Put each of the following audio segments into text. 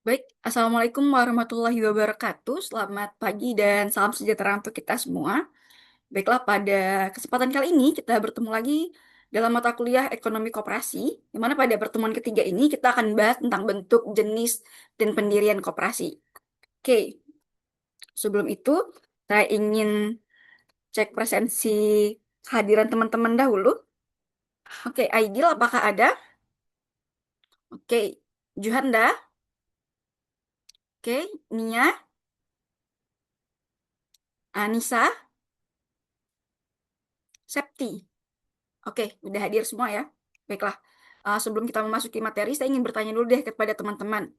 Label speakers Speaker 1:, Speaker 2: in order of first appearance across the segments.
Speaker 1: Baik, Assalamualaikum warahmatullahi wabarakatuh. Selamat pagi dan salam sejahtera untuk kita semua. Baiklah, pada kesempatan kali ini kita bertemu lagi dalam mata kuliah Ekonomi Koperasi, di mana pada pertemuan ketiga ini kita akan bahas tentang bentuk, jenis, dan pendirian koperasi. Oke, sebelum itu saya ingin cek presensi kehadiran teman-teman dahulu. Oke, Aidil apakah ada? Oke, Juhanda? Oke, Nia? Anissa? Septi? Oke, udah hadir semua ya. Baiklah, sebelum kita memasuki materi, saya ingin bertanya dulu deh kepada teman-teman.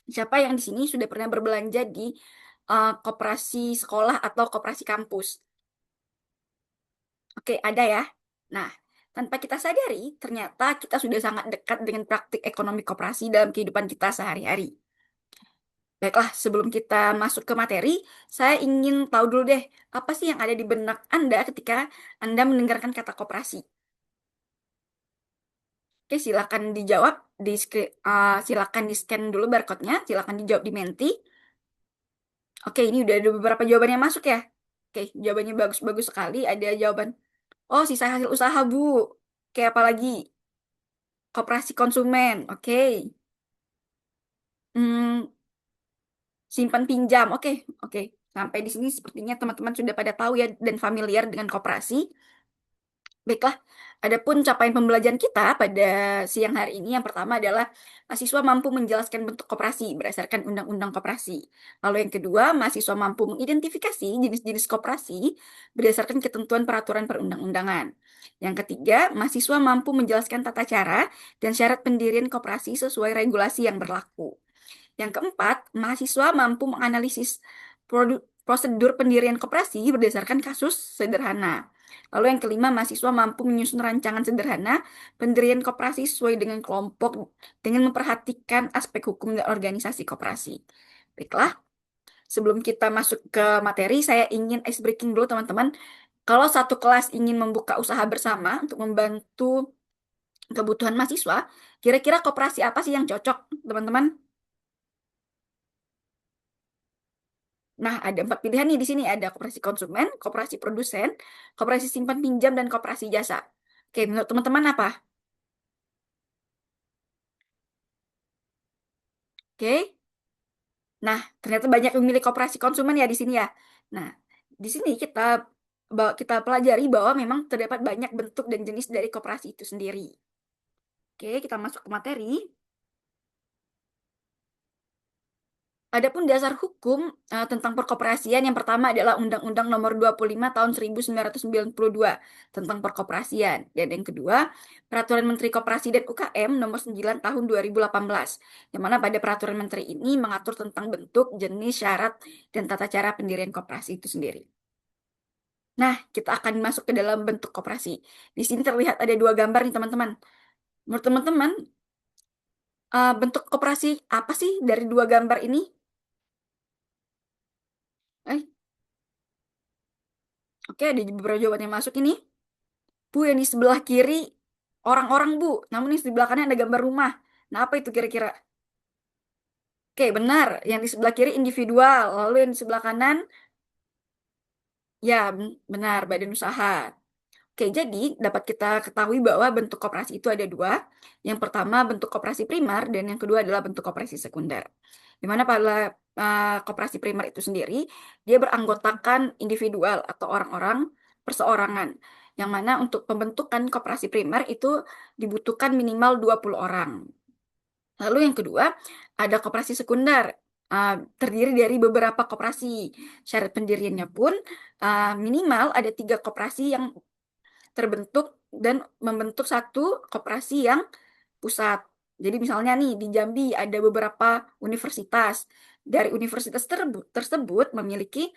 Speaker 1: Siapa yang di sini sudah pernah berbelanja di koperasi sekolah atau koperasi kampus? Oke, ada ya. Nah, tanpa kita sadari, ternyata kita sudah sangat dekat dengan praktik ekonomi koperasi dalam kehidupan kita sehari-hari. Baiklah, sebelum kita masuk ke materi, saya ingin tahu dulu deh, apa sih yang ada di benak Anda ketika Anda mendengarkan kata koperasi? Oke, silakan dijawab silakan di-scan dulu barcode-nya, silakan dijawab di Menti. Oke, ini udah ada beberapa jawaban yang masuk ya. Oke, jawabannya bagus-bagus sekali. Ada jawaban, oh sisa hasil usaha, Bu. Oke, apalagi? Koperasi konsumen. Oke. Hmm, simpan pinjam. Oke, oke. Sampai di sini sepertinya teman-teman sudah pada tahu ya dan familiar dengan koperasi. Baiklah, adapun capaian pembelajaran kita pada siang hari ini yang pertama adalah mahasiswa mampu menjelaskan bentuk koperasi berdasarkan undang-undang koperasi. Lalu yang kedua, mahasiswa mampu mengidentifikasi jenis-jenis koperasi berdasarkan ketentuan peraturan perundang-undangan. Yang ketiga, mahasiswa mampu menjelaskan tata cara dan syarat pendirian koperasi sesuai regulasi yang berlaku. Yang keempat, mahasiswa mampu menganalisis prosedur pendirian koperasi berdasarkan kasus sederhana. Lalu yang kelima, mahasiswa mampu menyusun rancangan sederhana pendirian koperasi sesuai dengan kelompok dengan memperhatikan aspek hukum dan organisasi koperasi. Baiklah, sebelum kita masuk ke materi, saya ingin ice breaking dulu teman-teman. Kalau satu kelas ingin membuka usaha bersama untuk membantu kebutuhan mahasiswa, kira-kira koperasi apa sih yang cocok, teman-teman? Nah, ada empat pilihan nih di sini. Ada koperasi konsumen, koperasi produsen, koperasi simpan pinjam, dan koperasi jasa. Oke, menurut teman-teman apa? Oke. Nah, ternyata banyak yang memilih koperasi konsumen ya di sini ya. Nah, di sini kita pelajari bahwa memang terdapat banyak bentuk dan jenis dari koperasi itu sendiri. Oke, kita masuk ke materi. Adapun dasar hukum tentang perkoperasian yang pertama adalah Undang-Undang Nomor 25 Tahun 1992 tentang perkoperasian. Dan yang kedua, Peraturan Menteri Koperasi dan UKM Nomor 9 Tahun 2018. Yang mana pada peraturan menteri ini mengatur tentang bentuk, jenis, syarat, dan tata cara pendirian koperasi itu sendiri. Nah, kita akan masuk ke dalam bentuk koperasi. Di sini terlihat ada dua gambar nih teman-teman. Menurut teman-teman, bentuk koperasi apa sih dari dua gambar ini? Eh, oke, ada beberapa jawaban yang masuk ini. Bu, yang di sebelah kiri orang-orang, Bu. Namun yang di sebelah kanan ada gambar rumah. Nah, apa itu kira-kira? Oke, benar. Yang di sebelah kiri individual. Lalu yang di sebelah kanan, ya benar, badan usaha. Oke, jadi dapat kita ketahui bahwa bentuk koperasi itu ada dua. Yang pertama bentuk koperasi primer dan yang kedua adalah bentuk koperasi sekunder. Di mana pada koperasi primer itu sendiri, dia beranggotakan individual atau orang-orang perseorangan. Yang mana untuk pembentukan koperasi primer itu dibutuhkan minimal 20 orang. Lalu yang kedua, ada koperasi sekunder. Terdiri dari beberapa koperasi. Syarat pendiriannya pun minimal ada tiga koperasi yang terbentuk dan membentuk satu koperasi yang pusat. Jadi misalnya nih di Jambi ada beberapa universitas. Dari universitas tersebut memiliki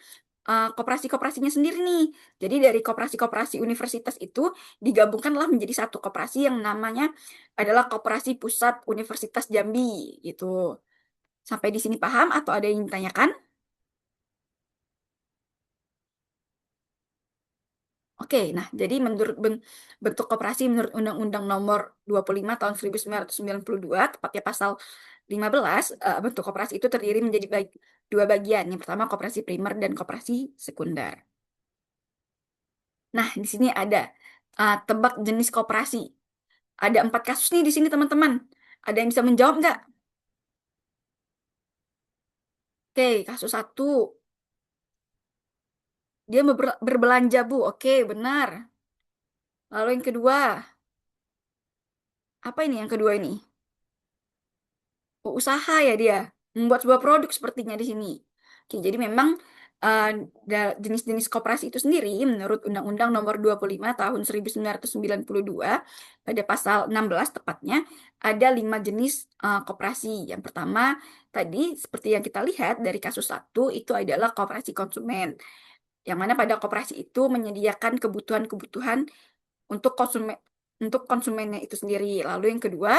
Speaker 1: koperasi-koperasinya sendiri nih. Jadi dari koperasi-koperasi universitas itu digabungkanlah menjadi satu koperasi yang namanya adalah Koperasi Pusat Universitas Jambi gitu. Sampai di sini paham atau ada yang ditanyakan? Oke, nah jadi menurut bentuk koperasi menurut Undang-Undang Nomor 25 Tahun 1992, tepatnya pasal 15, bentuk koperasi itu terdiri menjadi dua bagian. Yang pertama koperasi primer dan koperasi sekunder. Nah, di sini ada tebak jenis koperasi. Ada 4 kasus nih di sini teman-teman. Ada yang bisa menjawab nggak? Oke, kasus satu, dia berbelanja Bu. Oke, benar. Lalu yang kedua, apa ini yang kedua ini? Oh, usaha ya dia, membuat sebuah produk sepertinya di sini. Oke, jadi memang uh, jenis-jenis koperasi itu sendiri menurut Undang-Undang Nomor 25 Tahun 1992 pada pasal 16 tepatnya ada 5 jenis koperasi. Yang pertama tadi seperti yang kita lihat dari kasus satu itu adalah koperasi konsumen. Yang mana pada koperasi itu menyediakan kebutuhan-kebutuhan untuk konsumennya itu sendiri. Lalu yang kedua,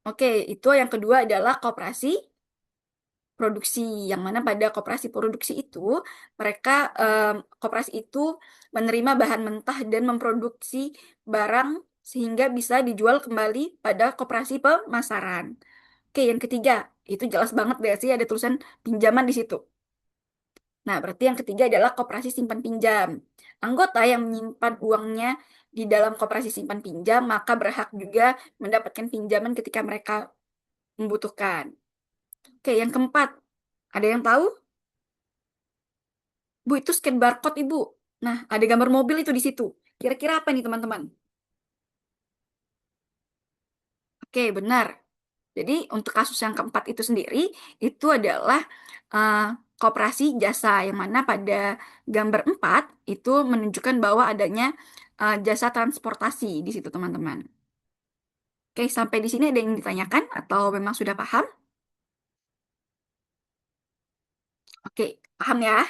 Speaker 1: oke, itu yang kedua adalah koperasi produksi, yang mana pada koperasi produksi itu mereka koperasi itu menerima bahan mentah dan memproduksi barang sehingga bisa dijual kembali pada koperasi pemasaran. Oke, yang ketiga itu jelas banget deh sih ada tulisan pinjaman di situ. Nah, berarti yang ketiga adalah koperasi simpan pinjam. Anggota yang menyimpan uangnya di dalam koperasi simpan pinjam maka berhak juga mendapatkan pinjaman ketika mereka membutuhkan. Oke, yang keempat, ada yang tahu? Bu, itu scan barcode, Ibu. Nah, ada gambar mobil itu di situ. Kira-kira apa nih, teman-teman? Oke, benar. Jadi, untuk kasus yang keempat itu sendiri, itu adalah uh, koperasi jasa, yang mana pada gambar 4 itu menunjukkan bahwa adanya jasa transportasi di situ, teman-teman. Oke, sampai di sini ada yang ditanyakan atau memang sudah paham? Oke, paham ya?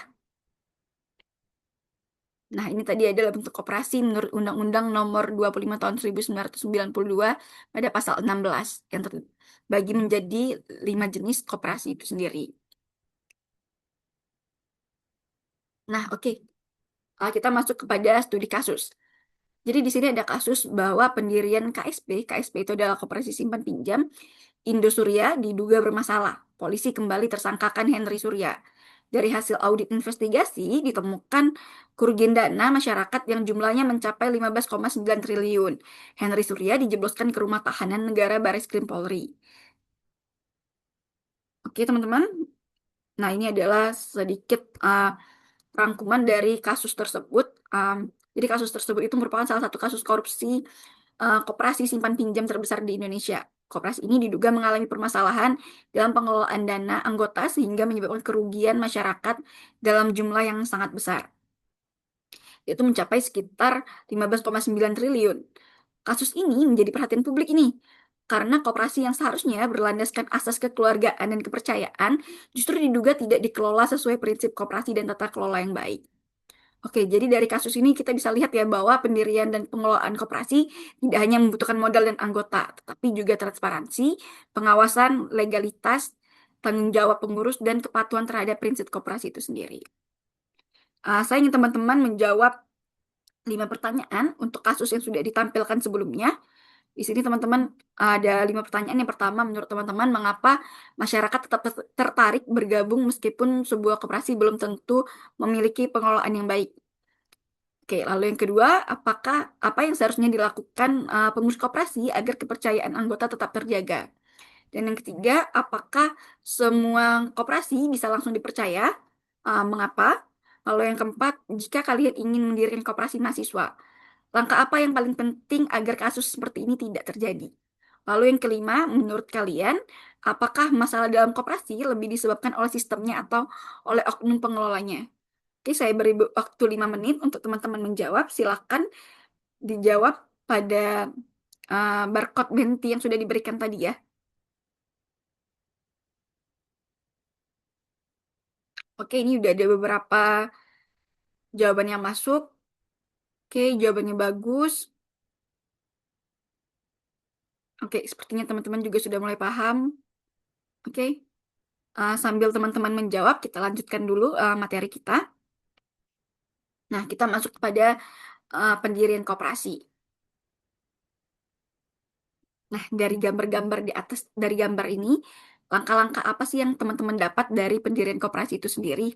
Speaker 1: Nah, ini tadi adalah bentuk koperasi menurut Undang-Undang Nomor 25 Tahun 1992 pada pasal 16 yang terbagi menjadi 5 jenis koperasi itu sendiri. Nah, oke. Kita masuk kepada studi kasus. Jadi di sini ada kasus bahwa pendirian KSP itu adalah Koperasi Simpan Pinjam, Indosuria diduga bermasalah. Polisi kembali tersangkakan Henry Surya. Dari hasil audit investigasi ditemukan kerugian dana masyarakat yang jumlahnya mencapai 15,9 triliun. Henry Surya dijebloskan ke rumah tahanan negara Bareskrim Polri. Oke, teman-teman. Nah, ini adalah sedikit rangkuman dari kasus tersebut. Jadi kasus tersebut itu merupakan salah satu kasus korupsi koperasi simpan pinjam terbesar di Indonesia. Koperasi ini diduga mengalami permasalahan dalam pengelolaan dana anggota sehingga menyebabkan kerugian masyarakat dalam jumlah yang sangat besar, yaitu mencapai sekitar 15,9 triliun. Kasus ini menjadi perhatian publik ini karena koperasi yang seharusnya berlandaskan asas kekeluargaan dan kepercayaan justru diduga tidak dikelola sesuai prinsip koperasi dan tata kelola yang baik. Oke, jadi dari kasus ini kita bisa lihat ya bahwa pendirian dan pengelolaan koperasi tidak hanya membutuhkan modal dan anggota, tetapi juga transparansi, pengawasan, legalitas, tanggung jawab pengurus, dan kepatuhan terhadap prinsip koperasi itu sendiri. Saya ingin teman-teman menjawab 5 pertanyaan untuk kasus yang sudah ditampilkan sebelumnya. Di sini teman-teman ada 5 pertanyaan. Yang pertama, menurut teman-teman, mengapa masyarakat tetap tertarik bergabung meskipun sebuah koperasi belum tentu memiliki pengelolaan yang baik? Oke, lalu yang kedua, apa yang seharusnya dilakukan pengurus koperasi agar kepercayaan anggota tetap terjaga? Dan yang ketiga, apakah semua koperasi bisa langsung dipercaya? Mengapa? Lalu yang keempat, jika kalian ingin mendirikan koperasi mahasiswa, langkah apa yang paling penting agar kasus seperti ini tidak terjadi? Lalu yang kelima, menurut kalian, apakah masalah dalam koperasi lebih disebabkan oleh sistemnya atau oleh oknum pengelolanya? Oke, saya beri waktu 5 menit untuk teman-teman menjawab. Silakan dijawab pada barcode Benti yang sudah diberikan tadi ya. Oke, ini udah ada beberapa jawaban yang masuk. Oke, jawabannya bagus. Oke, sepertinya teman-teman juga sudah mulai paham. Oke, sambil teman-teman menjawab, kita lanjutkan dulu materi kita. Nah, kita masuk pada pendirian koperasi. Nah, dari gambar-gambar di atas, dari gambar ini, langkah-langkah apa sih yang teman-teman dapat dari pendirian koperasi itu sendiri?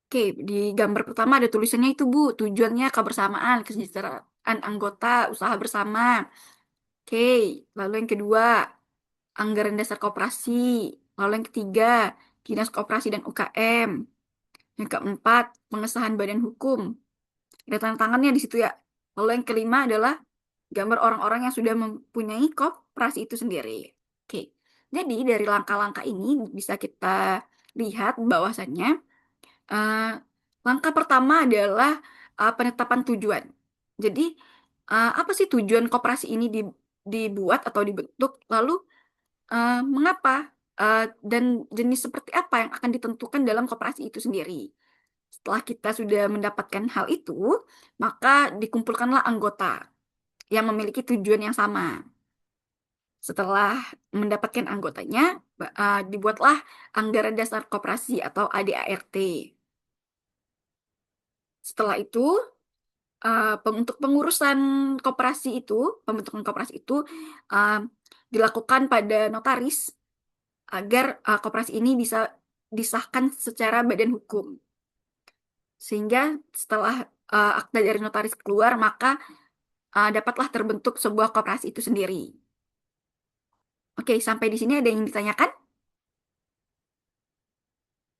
Speaker 1: Oke, di gambar pertama ada tulisannya itu, Bu. Tujuannya kebersamaan, kesejahteraan anggota, usaha bersama. Oke, lalu yang kedua, anggaran dasar koperasi. Lalu yang ketiga, Dinas Koperasi dan UKM. Yang keempat, pengesahan badan hukum. Ada tanda tangannya di situ ya. Lalu yang kelima adalah gambar orang-orang yang sudah mempunyai koperasi itu sendiri. Oke, jadi dari langkah-langkah ini bisa kita lihat bahwasannya eh, langkah pertama adalah penetapan tujuan. Jadi, apa sih tujuan koperasi ini dibuat atau dibentuk? Lalu, mengapa? Dan jenis seperti apa yang akan ditentukan dalam koperasi itu sendiri? Setelah kita sudah mendapatkan hal itu, maka dikumpulkanlah anggota yang memiliki tujuan yang sama. Setelah mendapatkan anggotanya, dibuatlah anggaran dasar koperasi atau ADART. Setelah itu, untuk pengurusan koperasi itu, pembentukan koperasi itu uh, dilakukan pada notaris agar koperasi ini bisa disahkan secara badan hukum. Sehingga setelah akta dari notaris keluar, maka dapatlah terbentuk sebuah koperasi itu sendiri. Oke, sampai di sini ada yang ditanyakan?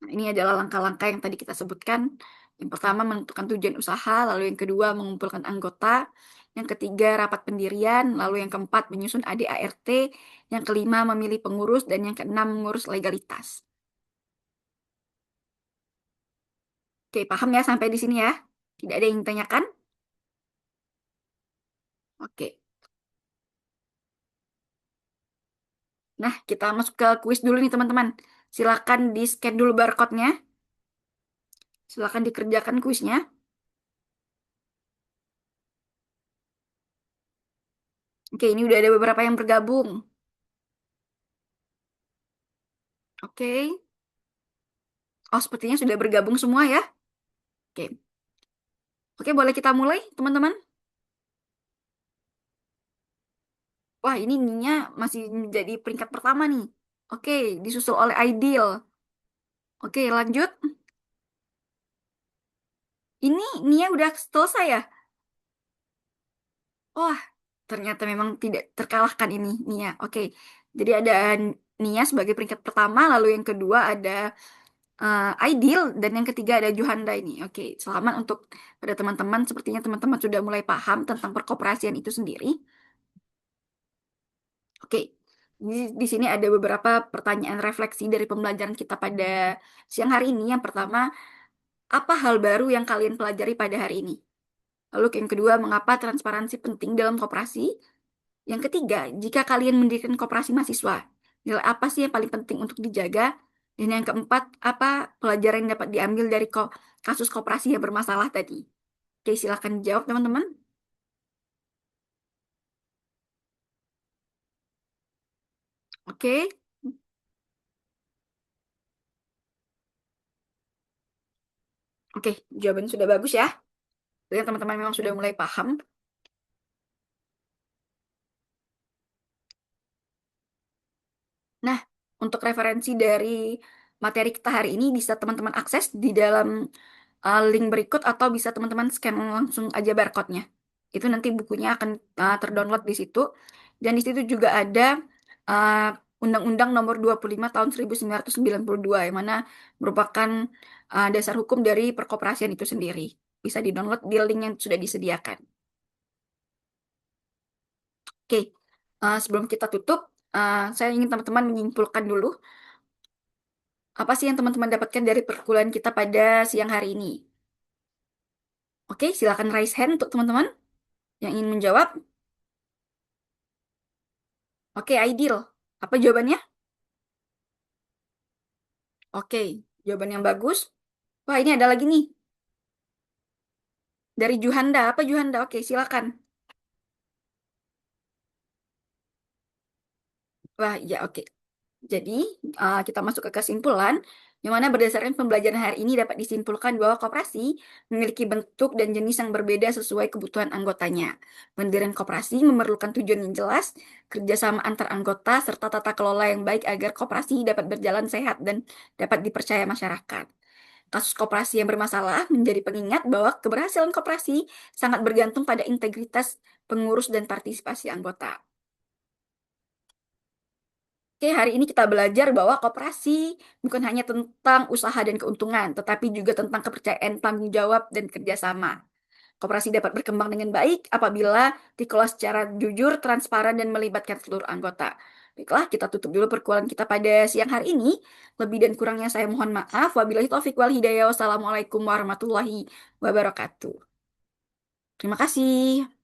Speaker 1: Nah, ini adalah langkah-langkah yang tadi kita sebutkan. Yang pertama, menentukan tujuan usaha, lalu yang kedua, mengumpulkan anggota, yang ketiga, rapat pendirian, lalu yang keempat, menyusun ADART, yang kelima, memilih pengurus, dan yang keenam, mengurus legalitas. Oke, paham ya sampai di sini ya? Tidak ada yang ditanyakan? Oke. Nah, kita masuk ke kuis dulu nih, teman-teman. Silakan di-scan dulu barcode-nya. Silakan dikerjakan kuisnya. Oke, ini udah ada beberapa yang bergabung. Oke. Oh, sepertinya sudah bergabung semua ya. Oke. Oke, boleh kita mulai, teman-teman? Wah, ini Nia masih menjadi peringkat pertama nih. Oke, disusul oleh Aidil. Oke, lanjut. Ini Nia udah selesai ya? Wah, ternyata memang tidak terkalahkan ini Nia. Oke, jadi ada Nia sebagai peringkat pertama, lalu yang kedua ada Aidil, dan yang ketiga ada Juhanda ini. Oke, selamat untuk pada teman-teman. Sepertinya teman-teman sudah mulai paham tentang perkoperasian itu sendiri. Oke, di sini ada beberapa pertanyaan refleksi dari pembelajaran kita pada siang hari ini. Yang pertama, apa hal baru yang kalian pelajari pada hari ini? Lalu yang kedua, mengapa transparansi penting dalam koperasi? Yang ketiga, jika kalian mendirikan koperasi mahasiswa, nilai apa sih yang paling penting untuk dijaga? Dan yang keempat, apa pelajaran yang dapat diambil dari kasus koperasi yang bermasalah tadi? Oke, silakan jawab teman-teman. Oke, oke, jawabannya sudah bagus ya. Jadi teman-teman memang sudah mulai paham. Nah, untuk referensi dari materi kita hari ini bisa teman-teman akses di dalam link berikut atau bisa teman-teman scan langsung aja barcode-nya. Itu nanti bukunya akan terdownload di situ. Dan di situ juga ada uh, Undang-Undang Nomor 25 Tahun 1992 yang mana merupakan dasar hukum dari perkoperasian itu sendiri. Bisa di-download di link yang sudah disediakan. Oke, sebelum kita tutup, saya ingin teman-teman menyimpulkan dulu apa sih yang teman-teman dapatkan dari perkuliahan kita pada siang hari ini. Oke, silakan raise hand untuk teman-teman yang ingin menjawab. Oke, Aidil. Apa jawabannya? Oke, jawaban yang bagus. Wah, ini ada lagi nih. Dari Juhanda. Apa Juhanda? Oke, silakan. Wah, ya oke. Jadi, kita masuk ke kesimpulan. Yang mana berdasarkan pembelajaran hari ini dapat disimpulkan bahwa koperasi memiliki bentuk dan jenis yang berbeda sesuai kebutuhan anggotanya. Pendirian koperasi memerlukan tujuan yang jelas, kerjasama antar anggota, serta tata kelola yang baik agar koperasi dapat berjalan sehat dan dapat dipercaya masyarakat. Kasus koperasi yang bermasalah menjadi pengingat bahwa keberhasilan koperasi sangat bergantung pada integritas pengurus dan partisipasi anggota. Oke, hari ini kita belajar bahwa koperasi bukan hanya tentang usaha dan keuntungan, tetapi juga tentang kepercayaan, tanggung jawab, dan kerjasama. Koperasi dapat berkembang dengan baik apabila dikelola secara jujur, transparan, dan melibatkan seluruh anggota. Baiklah, kita tutup dulu perkuliahan kita pada siang hari ini. Lebih dan kurangnya saya mohon maaf. Wabillahi taufiq wal hidayah. Wassalamualaikum warahmatullahi wabarakatuh. Terima kasih.